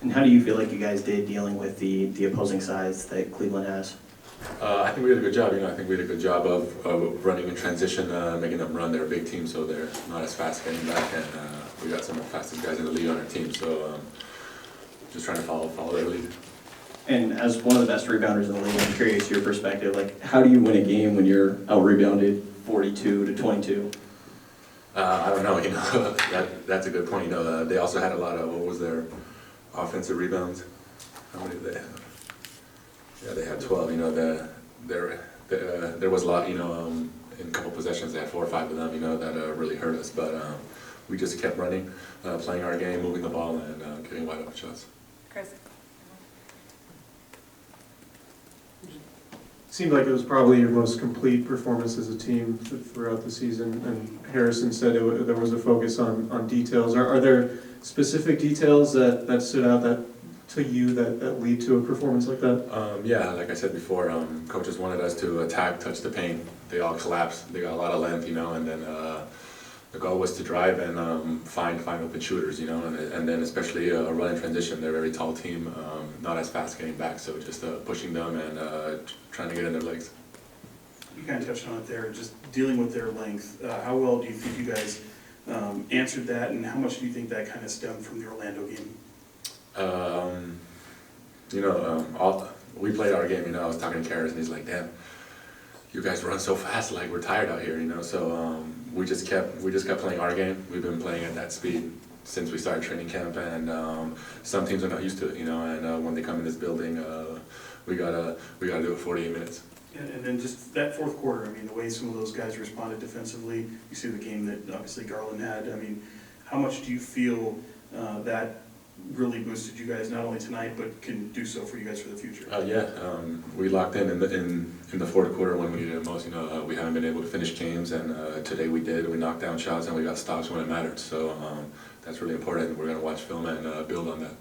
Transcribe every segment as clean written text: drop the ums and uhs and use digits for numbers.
And how do you feel like you guys did dealing with the opposing sides that Cleveland has? I think we did a good job. I think we did a good job of running in transition, making them run. They're a big team, so they're not as fast getting back, and we got some of the fastest guys in the league on our team. So just trying to follow their lead. And as one of the best rebounders in the league, I'm curious your perspective. Like, how do you win a game when you're out-rebounded 42-22? I don't know. That's a good point. They also had a lot of, what was their offensive rebounds? How many did they have? Yeah, they had 12. There was a lot. In a couple possessions, they had 4 or 5 of them. That really hurt us. But we just kept running, playing our game, moving the ball, and getting wide open shots. Chris. Seemed like it was probably your most complete performance as a team throughout the season, and Harrison said there was a focus on details. Are there specific details that stood out to you that lead to a performance like that? Yeah, like I said before, coaches wanted us to attack, touch the paint. They all collapsed. They got a lot of length, and then the goal was to drive and find open shooters, and then especially a run in transition. They're a very tall team, not as fast getting back, so just pushing them and trying to get in their legs. You kind of touched on it there, just dealing with their length. How well do you think you guys answered that, and how much do you think that kind of stemmed from the Orlando game? We played our game. I was talking to Karras, and he's like, "Damn, you guys run so fast. Like we're tired out here." So we just kept playing our game. We've been playing at that speed since we started training camp, and some teams are not used to it. And when they come in this building, we gotta do it 48 minutes. And then just that fourth quarter. The way some of those guys responded defensively. You see the game that obviously Garland had. How much do you feel that really boosted you guys, not only tonight, but can do so for you guys for the future? We locked in the fourth quarter when we needed it most. We haven't been able to finish games, and today we did. We knocked down shots and we got stops when it mattered. So that's really important. We're going to watch film and build on that.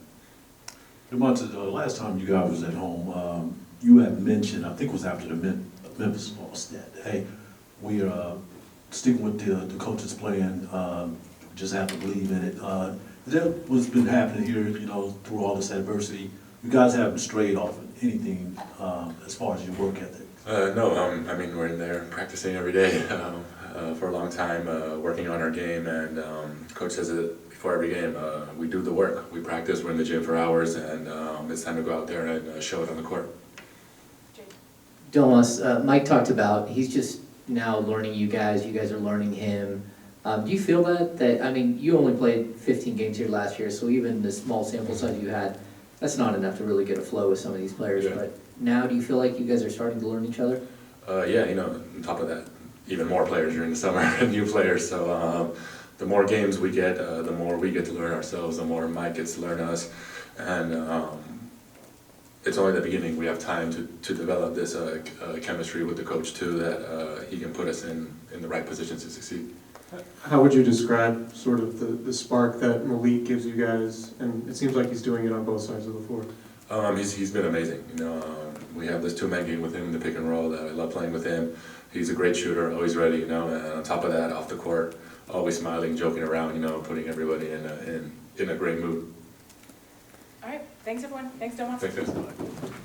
Domantas, the last time you guys was at home, you had mentioned, I think it was after the Memphis loss, that hey, we are sticking with the coach's plan. Just have to believe in it. That what's been happening here, through all this adversity. You guys haven't strayed off of anything as far as your work ethic. No, we're in there practicing every day for a long time, working on our game, and coach says it before every game. We do the work. We practice. We're in the gym for hours, and it's time to go out there and show it on the court. Domas, Mike talked about he's just now learning you guys are learning him. Do you feel that you only played 15 games here last year, so even the small sample size you had, that's not enough to really get a flow with some of these players, Yeah. but now do you feel like you guys are starting to learn each other? On top of that, even more players during the summer, new players, so the more games we get, the more we get to learn ourselves, the more Mike gets to learn us, and it's only the beginning. We have time to develop this chemistry with the coach too, that he can put us in the right positions to succeed. How would you describe sort of the spark that Malik gives you guys? And it seems like he's doing it on both sides of the floor. He's been amazing. We have this 2-man game with him in the pick and roll that I love playing with him. He's a great shooter, always ready. And on top of that, off the court, always smiling, joking around. Putting everybody in a great mood. All right. Thanks, everyone. Thanks, Domas. Thanks.